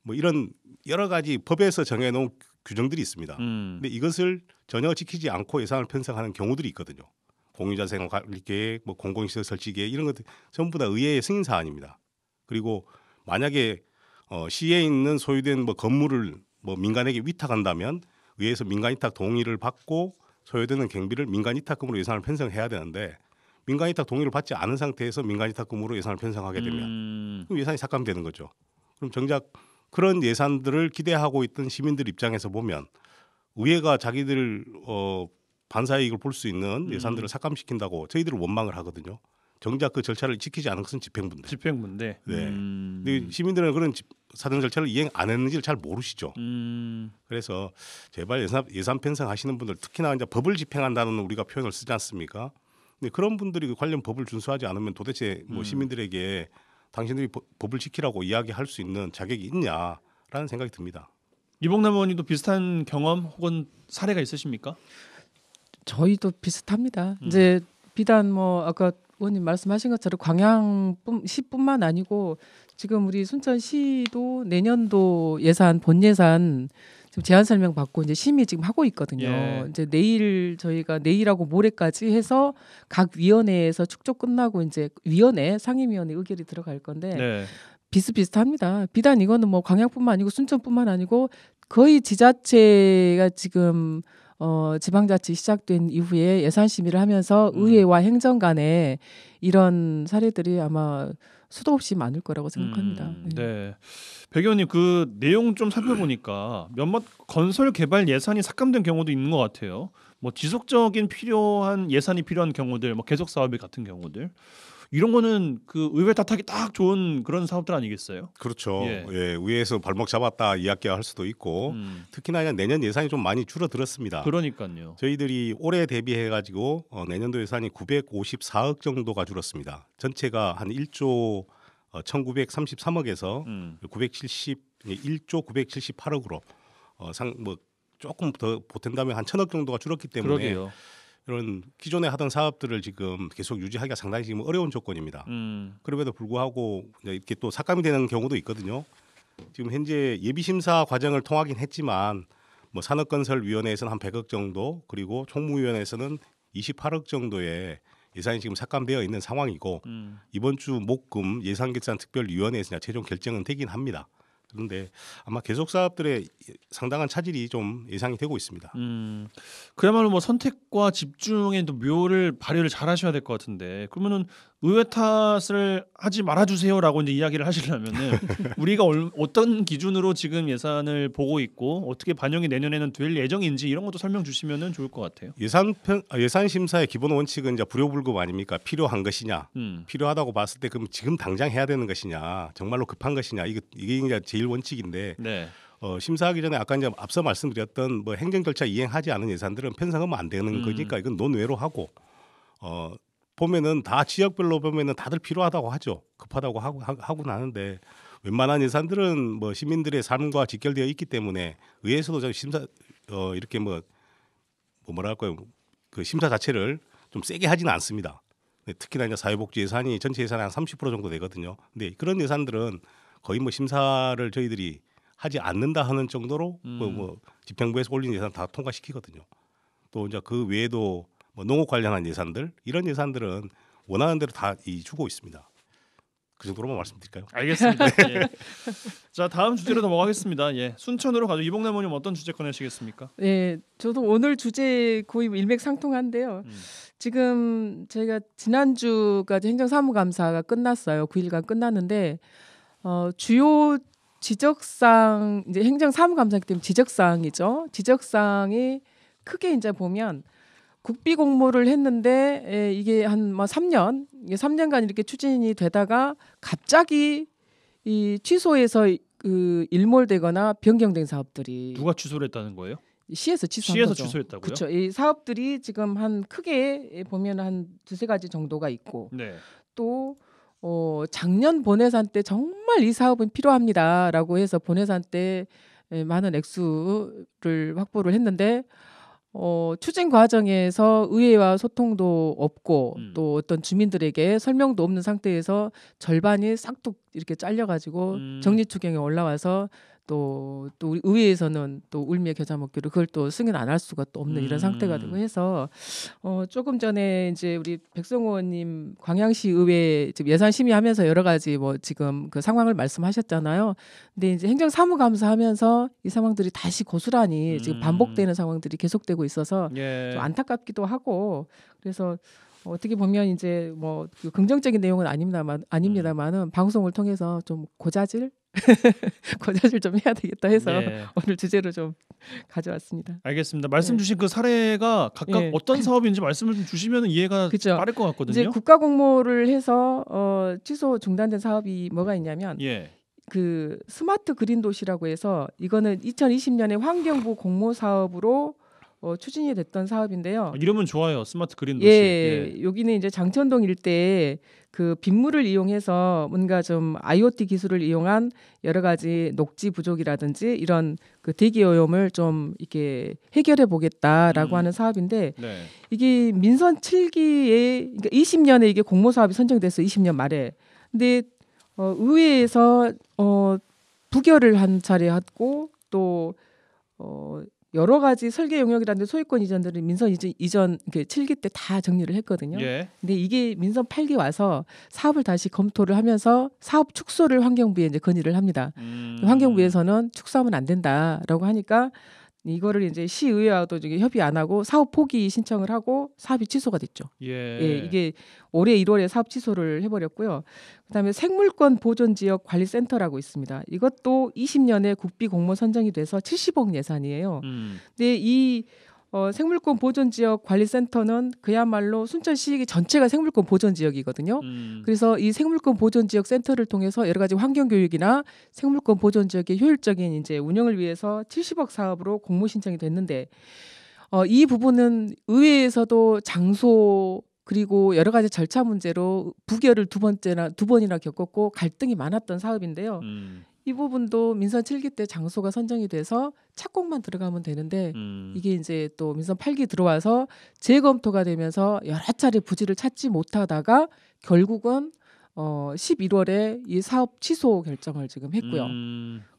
뭐 이런 여러 가지 법에서 정해놓은 규정들이 있습니다. 근데 이것을 전혀 지키지 않고 예산을 편성하는 경우들이 있거든요. 공유자생 관리 계획, 뭐 공공시설 설치 계획 이런 것들 전부 다 의회의 승인 사안입니다. 그리고 만약에 시에 있는 소유된 뭐 건물을 뭐 민간에게 위탁한다면 의회에서 민간 위탁 동의를 받고 소요되는 경비를 민간 위탁금으로 예산을 편성해야 되는데 민간 위탁 동의를 받지 않은 상태에서 민간 위탁금으로 예산을 편성하게 되면 그럼 예산이 삭감되는 거죠. 그럼 정작 그런 예산들을 기대하고 있던 시민들 입장에서 보면 의회가 자기들 반사이익을 볼 수 있는 예산들을 삭감시킨다고 저희들을 원망을 하거든요. 정작 그 절차를 지키지 않은 것은 집행부인데. 집행부인데. 네. 근데 시민들은 그런 사전 절차를 이행 안 했는지를 잘 모르시죠. 그래서 제발 예산 편성하시는 분들 특히나 이제 법을 집행한다는 우리가 표현을 쓰지 않습니까? 근데 그런 분들이 관련 법을 준수하지 않으면 도대체 뭐 시민들에게 당신들이 법을 지키라고 이야기할 수 있는 자격이 있냐라는 생각이 듭니다. 이봉남 의원님도 비슷한 경험 혹은 사례가 있으십니까? 저희도 비슷합니다. 이제 비단 뭐 아까 의원님 말씀하신 것처럼 광양시뿐만 아니고 지금 우리 순천시도 내년도 예산 본 예산 지금 제안 설명 받고 이제 심의 지금 하고 있거든요. 예. 이제 저희가 내일하고 모레까지 해서 각 위원회에서 축적 끝나고 이제 상임위원회 의결이 들어갈 건데 네. 비슷비슷합니다. 비단 이거는 뭐 광양뿐만 아니고 순천뿐만 아니고 거의 지자체가 지금 지방자치 시작된 이후에 예산 심의를 하면서 의회와 행정 간에 이런 사례들이 아마 수도 없이 많을 거라고 생각합니다. 네. 백 의원님 그 내용 좀 살펴보니까 몇몇 건설 개발 예산이 삭감된 경우도 있는 것 같아요. 뭐 지속적인 필요한 예산이 필요한 경우들, 뭐 계속 사업이 같은 경우들. 이런 거는 그 의회 탓하기 딱 좋은 그런 사업들 아니겠어요? 그렇죠. 예. 예, 위에서 발목 잡았다 이야기할 수도 있고 특히나 내년 예산이 좀 많이 줄어들었습니다. 그러니까요. 저희들이 올해 대비해 가지고 내년도 예산이 954억 정도가 줄었습니다. 전체가 한 1조 1933억에서 1조 978억으로 뭐 조금 더 보탠다면 한 1000억 정도가 줄었기 때문에 그러게요. 이런 기존에 하던 사업들을 지금 계속 유지하기가 상당히 지금 어려운 조건입니다. 그럼에도 불구하고 이렇게 또 삭감이 되는 경우도 있거든요. 지금 현재 예비 심사 과정을 통하긴 했지만 뭐 산업건설위원회에서는 한 100억 정도 그리고 총무위원회에서는 28억 정도의 예산이 지금 삭감되어 있는 상황이고 이번 주 목금 예산결산특별위원회에서 최종 결정은 되긴 합니다. 그런데 아마 계속 사업들의 상당한 차질이 좀 예상이 되고 있습니다. 그야말로 뭐 선택과 집중의 또 묘를 발휘를 잘 하셔야 될 것 같은데 그러면은 의회 탓을 하지 말아주세요라고 이제 이야기를 하시려면은 우리가 어떤 기준으로 지금 예산을 보고 있고 어떻게 반영이 내년에는 될 예정인지 이런 것도 설명 주시면은 좋을 것 같아요. 예산 심사의 기본 원칙은 이제 불효불급 아닙니까? 필요한 것이냐, 필요하다고 봤을 때 그럼 지금 당장 해야 되는 것이냐, 정말로 급한 것이냐 이게 이제 제일 원칙인데. 네. 심사하기 전에 아까 이제 앞서 말씀드렸던 뭐 행정 절차 이행하지 않은 예산들은 편성하면 안 되는 거니까 이건 논외로 하고 보면은 다 지역별로 보면은 다들 필요하다고 하죠. 급하다고 하고는 하는데 웬만한 예산들은 뭐 시민들의 삶과 직결되어 있기 때문에 의회에서도 심사 이렇게 뭐랄까요 그 심사 자체를 좀 세게 하지는 않습니다. 특히나 이제 사회복지 예산이 전체 예산의 한 30% 정도 되거든요. 근데 그런 예산들은 거의 뭐 심사를 저희들이 하지 않는다 하는 정도로 뭐 집행부에서 올린 예산 다 통과시키거든요. 또 이제 그 외에도 뭐 농업 관련한 예산들 이런 예산들은 원하는 대로 다 주고 있습니다. 그 정도로만 말씀드릴까요? 알겠습니다. 예. 자 다음 주제로 넘어가겠습니다. 예. 순천으로 가죠. 이봉남 의원님 어떤 주제 꺼내시겠습니까? 네, 저도 오늘 주제 거의 일맥상통한데요. 지금 저희가 지난주까지 행정사무감사가 끝났어요. 9일간 끝났는데 주요 지적사항 이제 행정사무감사이기 때문에 지적사항이죠. 지적사항이 크게 이제 보면 국비 공모를 했는데 이게 한 3년간 이렇게 추진이 되다가 갑자기 이 취소해서 그 일몰되거나 변경된 사업들이 누가 취소를 했다는 거예요? 시에서 취소한 시에서 거죠. 취소했다고요? 그렇죠. 이 사업들이 지금 한 크게 보면 한 두세 가지 정도가 있고 네. 또 작년 본예산 때 정말 이 사업은 필요합니다라고 해서 본예산 때 많은 액수를 확보를 했는데 추진 과정에서 의회와 소통도 없고 음. 또 어떤 주민들에게 설명도 없는 상태에서 절반이 싹둑 이렇게 잘려가지고 정리추경에 올라와서 또 우리 의회에서는 또 울미의 겨자 먹기로 그걸 또 승인 안 할 수가 또 없는 이런 상태가 되고 해서 조금 전에 이제 우리 백성호 의원님 광양시 의회 지금 예산 심의하면서 여러 가지 뭐 지금 그 상황을 말씀하셨잖아요. 근데 이제 행정사무감사하면서 이 상황들이 다시 고스란히 지금 반복되는 상황들이 계속되고 있어서 예. 좀 안타깝기도 하고 그래서 어떻게 보면 이제 뭐 그 긍정적인 내용은 아닙니다만은 방송을 통해서 좀 고자질 좀 해야 되겠다 해서 예. 오늘 주제로 좀 가져왔습니다. 알겠습니다. 말씀 예. 주신 그 사례가 각각 예. 어떤 사업인지 말씀을 좀 주시면 이해가 그죠. 빠를 것 같거든요. 이제 국가 공모를 해서 취소 중단된 사업이 뭐가 있냐면 예. 그 스마트 그린 도시라고 해서 이거는 2020년에 환경부 공모 사업으로 추진이 됐던 사업인데요. 이름은 좋아요. 스마트 그린 도시. 예, 여기는 이제 장천동 일대에 그 빗물을 이용해서 뭔가 좀 IoT 기술을 이용한 여러 가지 녹지 부족이라든지 이런 그 대기 오염을 좀 이렇게 해결해 보겠다라고 하는 사업인데 네. 이게 민선 7기에 그러니까 20년에 이게 공모 사업이 선정됐어요. 20년 말에. 근데 의회에서 부결을 한 차례 했고 또 여러 가지 설계 영역이라든지 소유권 이전들을 민선 이전 그 7기 때 다 정리를 했거든요. 예. 근데 이게 민선 8기 와서 사업을 다시 검토를 하면서 사업 축소를 환경부에 이제 건의를 합니다. 환경부에서는 축소하면 안 된다라고 하니까 이거를 이제 시의회와도 이제 협의 안 하고 사업 포기 신청을 하고 사업이 취소가 됐죠. 예. 예, 이게 올해 1월에 사업 취소를 해버렸고요. 그다음에 생물권 보존지역 관리센터라고 있습니다. 이것도 20년에 국비 공모 선정이 돼서 70억 예산이에요. 근데 이 생물권 보존지역 관리센터는 그야말로 순천시 전체가 생물권 보존지역이거든요. 그래서 이 생물권 보존지역 센터를 통해서 여러 가지 환경교육이나 생물권 보존지역의 효율적인 이제 운영을 위해서 70억 사업으로 공모 신청이 됐는데 이 부분은 의회에서도 장소 그리고 여러 가지 절차 문제로 부결을 두 번이나 겪었고 갈등이 많았던 사업인데요. 이 부분도 민선 7기 때 장소가 선정이 돼서 착공만 들어가면 되는데 이게 이제 또 민선 8기 들어와서 재검토가 되면서 여러 차례 부지를 찾지 못하다가 결국은 11월에 이 사업 취소 결정을 지금 했고요.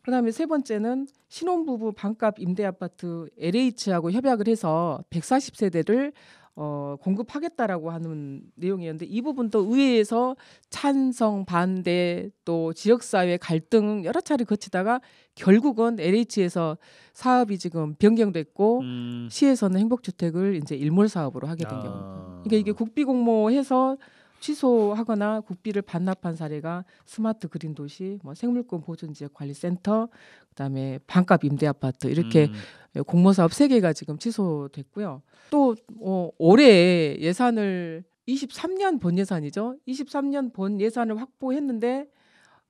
그다음에 세 번째는 신혼부부 반값 임대아파트 LH하고 협약을 해서 140세대를 공급하겠다라고 하는 내용이었는데 이 부분도 의회에서 찬성, 반대 또 지역사회 갈등 여러 차례 거치다가 결국은 LH에서 사업이 지금 변경됐고 시에서는 행복주택을 이제 일몰 사업으로 하게 된 경우. 그러니까 이게 국비공모해서 취소하거나 국비를 반납한 사례가 스마트 그린 도시, 뭐 생물권 보존지역 관리센터, 그다음에 반값 임대아파트 이렇게 공모 사업 3개가 지금 취소됐고요. 또 올해 예산을 23년 본 예산이죠. 23년 본 예산을 확보했는데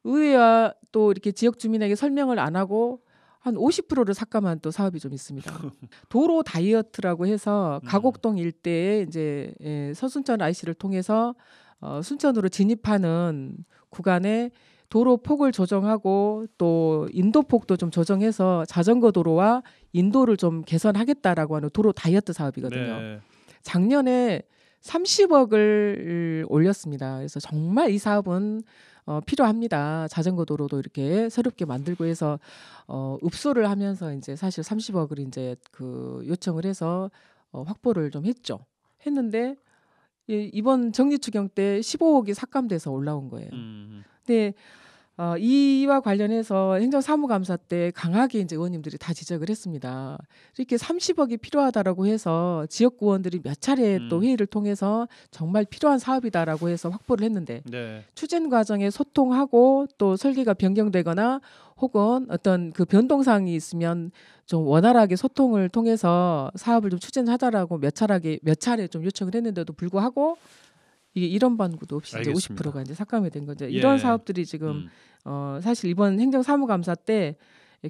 의회와 또 이렇게 지역 주민에게 설명을 안 하고 한 50%를 삭감한 또 사업이 좀 있습니다. 도로 다이어트라고 해서 가곡동 일대에 이제 서순천 IC를 통해서 순천으로 진입하는 구간에 도로 폭을 조정하고 또 인도폭도 좀 조정해서 자전거 도로와 인도를 좀 개선하겠다라고 하는 도로 다이어트 사업이거든요. 네. 작년에 30억을 올렸습니다. 그래서 정말 이 사업은 필요합니다. 자전거 도로도 이렇게 새롭게 만들고 해서 읍소를 하면서 이제 사실 30억을 이제 그 요청을 해서 확보를 좀 했는데 이번 정리추경 때 15억이 삭감돼서 올라온 거예요. 근데 이와 관련해서 행정사무감사 때 강하게 이제 의원님들이 다 지적을 했습니다. 이렇게 30억이 필요하다라고 해서 지역구원들이 몇 차례 또 회의를 통해서 정말 필요한 사업이다라고 해서 확보를 했는데 네. 추진 과정에 소통하고 또 설계가 변경되거나 혹은 어떤 그 변동사항이 있으면 좀 원활하게 소통을 통해서 사업을 좀 추진하자라고 몇 차례 좀 요청을 했는데도 불구하고 이게 이런 반구도 없이 이제 50%가 이제 삭감이 된 거죠. 이런 예. 사업들이 지금 사실 이번 행정사무감사 때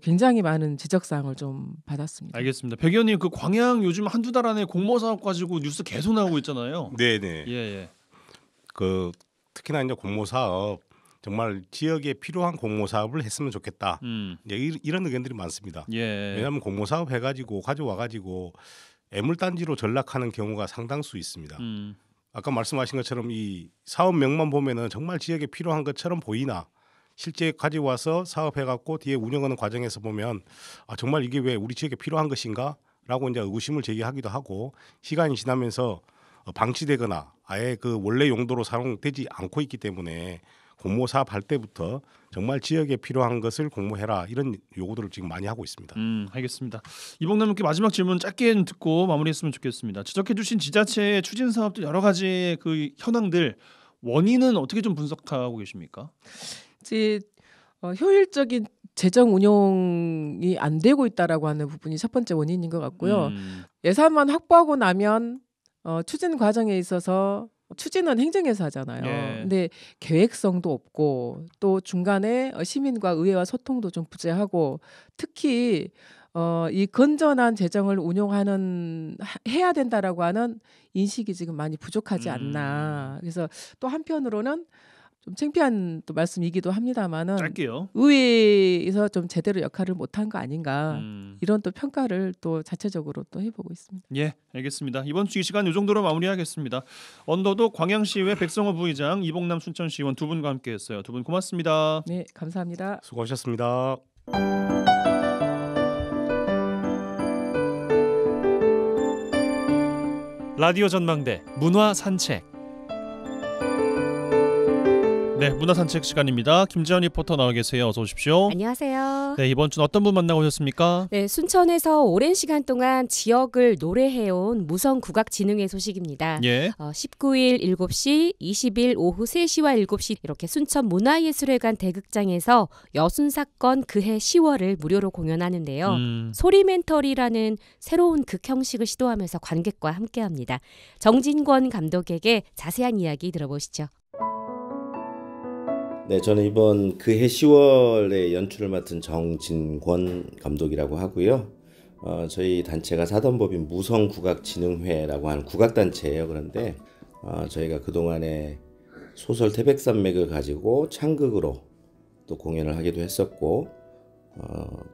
굉장히 많은 지적사항을 좀 받았습니다. 알겠습니다. 백 의원님 그 광양 요즘 한두 달 안에 공모 사업 가지고 뉴스 계속 나오고 있잖아요. 네네. 예. 그 특히나 이제 공모 사업 정말 지역에 필요한 공모 사업을 했으면 좋겠다. 이제 이런 의견들이 많습니다. 예. 왜냐하면 공모 사업 해가지고 가져와가지고 애물단지로 전락하는 경우가 상당수 있습니다. 아까 말씀하신 것처럼 이 사업명만 보면은 정말 지역에 필요한 것처럼 보이나 실제 가지고 와서 사업해갖고 뒤에 운영하는 과정에서 보면 정말 이게 왜 우리 지역에 필요한 것인가? 라고 이제 의구심을 제기하기도 하고 시간이 지나면서 방치되거나 아예 그 원래 용도로 사용되지 않고 있기 때문에 공모 사업할 때부터 정말 지역에 필요한 것을 공모해라 이런 요구들을 지금 많이 하고 있습니다. 알겠습니다. 이봉남님께 마지막 질문 짧게 듣고 마무리했으면 좋겠습니다. 지적해주신 지자체의 추진 사업들 여러 가지 그 현황들 원인은 어떻게 좀 분석하고 계십니까? 효율적인 재정 운용이 안 되고 있다라고 하는 부분이 첫 번째 원인인 것 같고요. 예산만 확보하고 나면 추진 과정에 있어서 추진은 행정에서 하잖아요. 예. 근데 계획성도 없고 또 중간에 시민과 의회와 소통도 좀 부재하고 특히 이 건전한 재정을 해야 된다라고 하는 인식이 지금 많이 부족하지 않나. 그래서 또 한편으로는 좀 창피한 또 말씀이기도 합니다만은 짧게요. 의회에서 좀 제대로 역할을 못한 거 아닌가 이런 또 평가를 또 자체적으로 또 해보고 있습니다. 예, 알겠습니다. 이번 주 이 시간 이 정도로 마무리하겠습니다. 언더독 광양시의회 백성호 부의장, 이봉남 순천시의원 두 분과 함께했어요. 두 분 고맙습니다. 네, 감사합니다. 수고하셨습니다. 라디오 전망대 문화 산책. 네, 문화 산책 시간입니다. 김지연 리포터 나와 계세요. 어서 오십시오. 안녕하세요. 네, 이번 주는 어떤 분 만나고 오셨습니까? 네, 순천에서 오랜 시간 동안 지역을 노래해온 무성국악진흥회 소식입니다. 예. 19일 7시, 20일 오후 3시와 7시 이렇게 순천 문화예술회관 대극장에서 여순사건 그해 10월을 무료로 공연하는데요. 소리멘터리라는 새로운 극 형식을 시도하면서 관객과 함께합니다. 정진권 감독에게 자세한 이야기 들어보시죠. 네, 저는 이번 그해 10월에 연출을 맡은 정진권 감독이라고 하고요. 저희 단체가 사단법인 무성국악진흥회라고 하는 국악단체예요. 그런데 저희가 그동안에 소설 태백산맥을 가지고 창극으로 또 공연을 하기도 했었고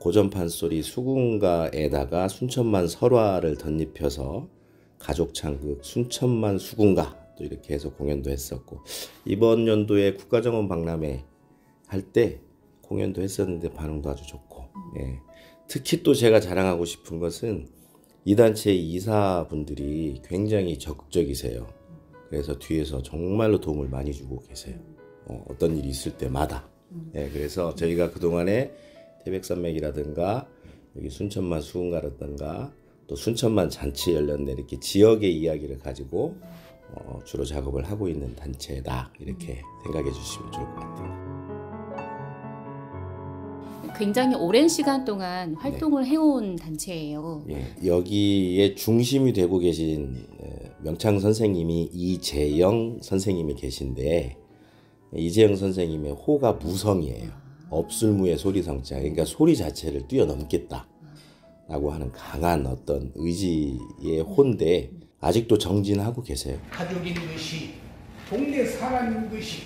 고전 판소리 수군가에다가 순천만 설화를 덧입혀서 가족 창극 순천만 수군가 또 이렇게 해서 공연도 했었고 이번 연도에 국가정원 박람회 할 때 공연도 했었는데 반응도 아주 좋고 예. 특히 또 제가 자랑하고 싶은 것은 이 단체의 이사분들이 굉장히 적극적이세요. 그래서 뒤에서 정말로 도움을 많이 주고 계세요. 어떤 일이 있을 때마다 예. 그래서 저희가 그동안에 태백산맥이라든가 여기 순천만 수군가라든가 또 순천만 잔치 연련대 이렇게 지역의 이야기를 가지고 주로 작업을 하고 있는 단체다 이렇게 생각해 주시면 좋을 것 같아요. 굉장히 오랜 시간 동안 활동을 해온 단체예요. 예, 여기에 중심이 되고 계신 명창 선생님이 이재영 선생님이 계신데 이재영 선생님의 호가 무성이에요. 업술무의 소리성자. 그러니까 소리 자체를 뛰어넘겠다 라고 하는 강한 어떤 의지의 호인데 아직도 정진하고 계세요. 가족인 것이 동네 사람인 것이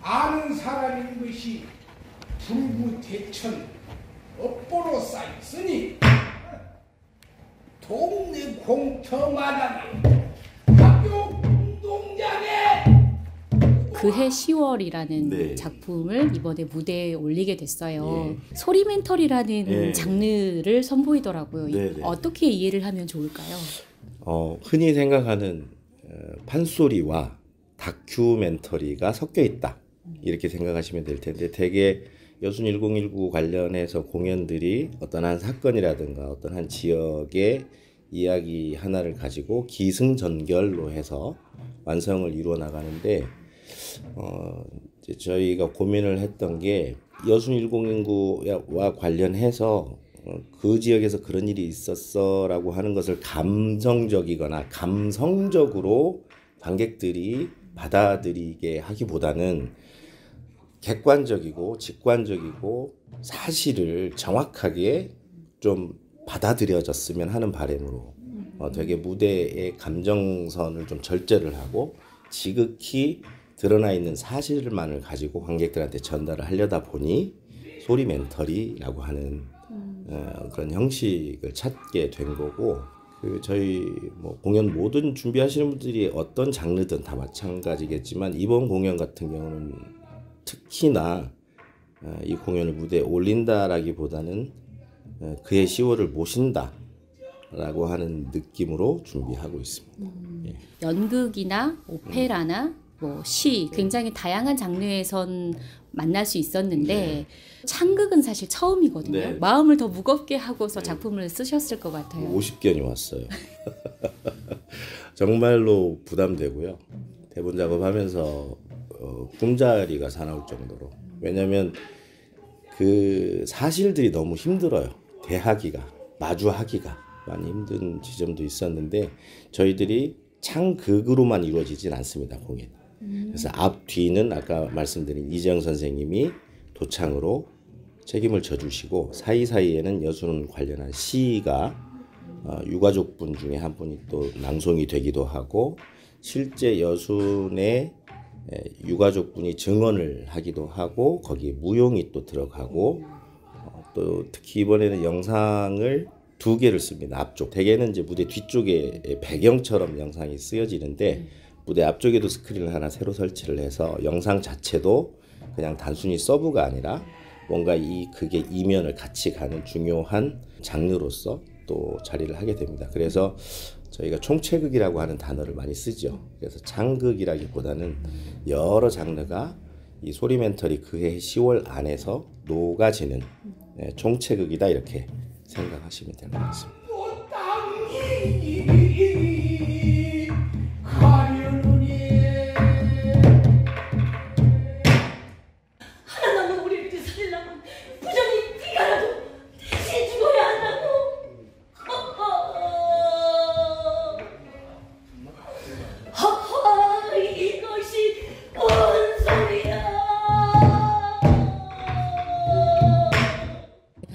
아는 사람인 것이 불구대천 업보로 쌓였으니 동네 공터마다는 학교 운동장에 그해 10월이라는 네. 작품을 이번에 무대에 올리게 됐어요. 예. 소리멘터리라는 예. 장르를 선보이더라고요. 네, 네. 어떻게 이해를 하면 좋을까요? 흔히 생각하는 판소리와 다큐멘터리가 섞여 있다 이렇게 생각하시면 될 텐데 대개 여순 1019 관련해서 공연들이 어떤 한 사건이라든가 어떤 한 지역의 이야기 하나를 가지고 기승전결로 해서 완성을 이루어 나가는데 이제 저희가 고민을 했던 게 여순 1019와 관련해서 그 지역에서 그런 일이 있었어라고 하는 것을 감정적이거나 감성적으로 관객들이 받아들이게 하기보다는 객관적이고 직관적이고 사실을 정확하게 좀 받아들여졌으면 하는 바람으로 되게 무대의 감정선을 좀 절제를 하고 지극히 드러나 있는 사실만을 가지고 관객들한테 전달을 하려다 보니 소리멘터리라고 하는 그런 형식을 찾게 된 거고 저희 뭐 공연 모든 준비하시는 분들이 어떤 장르든 다 마찬가지겠지만 이번 공연 같은 경우는 특히나 이 공연을 무대에 올린다라기보다는 그의 10월을 모신다라고 하는 느낌으로 준비하고 있습니다. 예. 연극이나 오페라나 뭐 시 굉장히 다양한 장르에선 만날 수 있었는데 창극은 사실 처음이거든요. 네. 마음을 더 무겁게 하고서 작품을 쓰셨을 것 같아요. 50견이 왔어요. 정말로 부담되고요. 대본 작업하면서 꿈자리가 사나울 정도로. 왜냐하면 그 사실들이 너무 힘들어요. 대하기가, 마주하기가 많이 힘든 지점도 있었는데 저희들이 창극으로만 이루어지진 않습니다. 공연. 그래서 앞 뒤는 아까 말씀드린 이재영 선생님이 도창으로 책임을 져주시고 사이사이에는 여순 관련한 시가 유가족분 중에 한 분이 또 낭송이 되기도 하고 실제 여순의 유가족분이 증언을 하기도 하고 거기에 무용이 또 들어가고 또 특히 이번에는 영상을 2개를 씁니다. 앞쪽 대개는 이제 무대 뒤쪽에 배경처럼 영상이 쓰여지는데 무대 앞쪽에도 스크린을 하나 새로 설치를 해서 영상 자체도 그냥 단순히 서브가 아니라 뭔가 이 극의 이면을 같이 가는 중요한 장르로서 또 자리를 하게 됩니다. 그래서 저희가 총체극이라고 하는 단어를 많이 쓰죠. 그래서 창극이라기보다는 여러 장르가 이 소리멘터리 그해 10월 안에서 녹아지는 총체극이다 이렇게 생각하시면 될 것 같습니다. 하나님은 우리를 살리려면 부정이 피가라도 대신 죽어야 한다고. 허허, 이것이 뭔 소리야.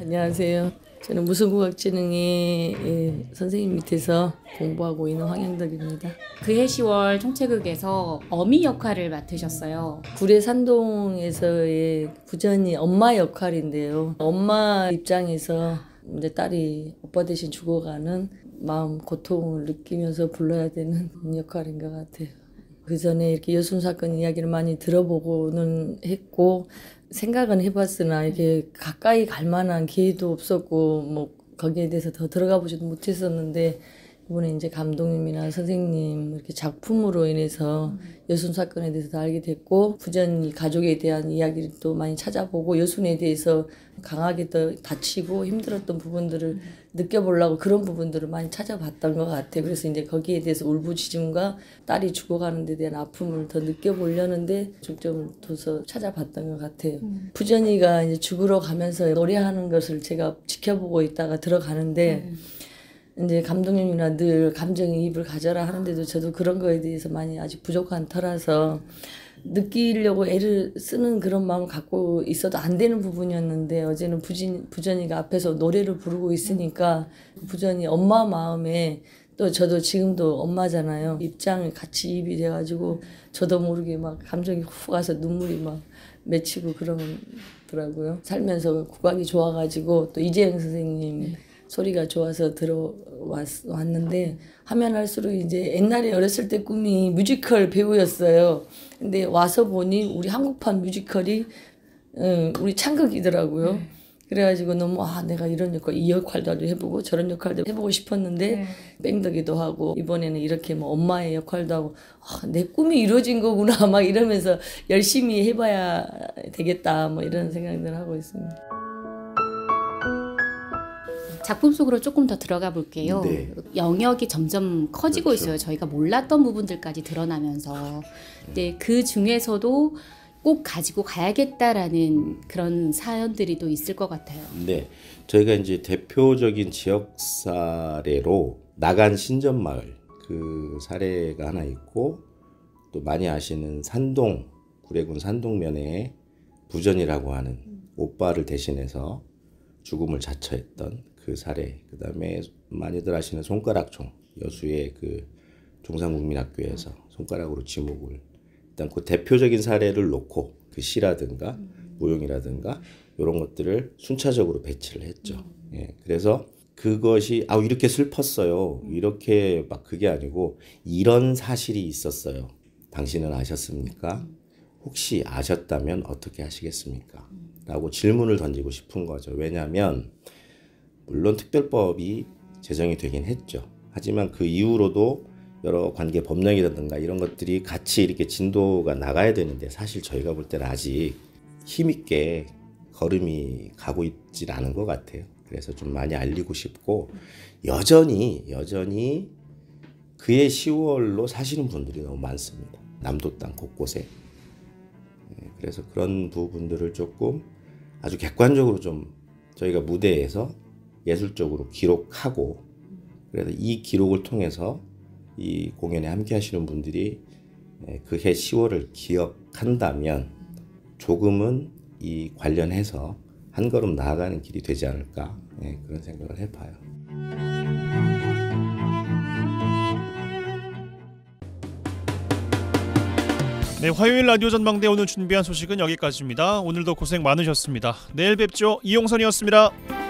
안녕하세요. 저는 무성국악진흥의 선생님 밑에서 공부하고 있는 황영덕입니다. 그해 10월 총체극에서 어미 역할을 맡으셨어요. 구례 산동에서의 부전이 엄마 역할인데요. 엄마 입장에서 이제 딸이 오빠 대신 죽어가는 마음 고통을 느끼면서 불러야 되는 역할인 것 같아요. 그 전에 이렇게 여순 사건 이야기를 많이 들어보고는 했고 생각은 해봤으나 이렇게 가까이 갈 만한 기회도 없었고 뭐 거기에 대해서 더 들어가 보지도 못했었는데 이번에 이제 감독님이나 선생님 이렇게 작품으로 인해서 여순 사건에 대해서 알게 됐고 부전이 가족에 대한 이야기를 또 많이 찾아보고 여순에 대해서 강하게 더 다치고 힘들었던 부분들을 느껴보려고 그런 부분들을 많이 찾아봤던 것 같아요. 그래서 이제 거기에 대해서 울부짖음과 딸이 죽어가는 데 대한 아픔을 더 느껴보려는데 중점을 둬서 찾아봤던 것 같아요. 부전이가 이제 죽으러 가면서 노래하는 것을 제가 지켜보고 있다가 들어가는데 이제 감독님이나 늘 감정이입을 가져라 하는데도 저도 그런 거에 대해서 많이 아직 부족한 터라서 느끼려고 애를 쓰는 그런 마음을 갖고 있어도 안 되는 부분이었는데 어제는 부전이가 앞에서 노래를 부르고 있으니까 부전이 엄마 마음에 또 저도 지금도 엄마잖아요. 입장을 같이 이입이 돼가지고 저도 모르게 막 감정이 훅 가서 눈물이 막 맺히고 그러더라고요. 살면서 국악이 좋아가지고 또 이재영 선생님 소리가 좋아서 들어왔는데 하면 할수록 이제 옛날에 어렸을 때 꿈이 뮤지컬 배우였어요. 근데 와서 보니 우리 한국판 뮤지컬이 우리 창극이더라고요. 그래가지고 너무 내가 이런 역할, 이 역할도 해보고 저런 역할도 해보고 싶었는데 뺑덕이도 하고 이번에는 이렇게 뭐 엄마의 역할도 하고 내 꿈이 이루어진 거구나 막 이러면서 열심히 해봐야 되겠다 뭐 이런 생각들 하고 있습니다. 작품 속으로 조금 더 들어가 볼게요. 네. 영역이 점점 커지고 그렇죠. 있어요. 저희가 몰랐던 부분들까지 드러나면서. 근데 그 중에서도 꼭 가지고 가야겠다라는 그런 사연들이 또 있을 것 같아요. 네, 저희가 이제 대표적인 지역 사례로 나간 신전마을 그 사례가 하나 있고 또 많이 아시는 산동 구례군 산동면에 부전이라고 하는 오빠를 대신해서 죽음을 자처했던 그 사례, 그 다음에 많이들 아시는 손가락총 여수의 그 종산국민학교에서 손가락으로 지목을 일단 그 대표적인 사례를 놓고 그 시라든가 무용이라든가 이런 것들을 순차적으로 배치를 했죠. 예, 그래서 그것이 이렇게 슬펐어요. 이렇게 막 그게 아니고 이런 사실이 있었어요. 당신은 아셨습니까? 혹시 아셨다면 어떻게 하시겠습니까? 라고 질문을 던지고 싶은 거죠. 왜냐하면 물론 특별법이 제정이 되긴 했죠. 하지만 그 이후로도 여러 관계 법령이라든가 이런 것들이 같이 이렇게 진도가 나가야 되는데 사실 저희가 볼 때는 아직 힘있게 걸음이 가고 있질 않은 것 같아요. 그래서 좀 많이 알리고 싶고 여전히 그해 10월로 사시는 분들이 너무 많습니다. 남도 땅 곳곳에. 그래서 그런 부분들을 조금 아주 객관적으로 좀 저희가 무대에서 예술적으로 기록하고 그래서 이 기록을 통해서 이 공연에 함께 하시는 분들이 그해 10월을 기억한다면 조금은 이 관련해서 한 걸음 나아가는 길이 되지 않을까 그런 생각을 해봐요. 네, 화요일 라디오 전망대 오늘 준비한 소식은 여기까지입니다. 오늘도 고생 많으셨습니다. 내일 뵙죠. 이용선이었습니다.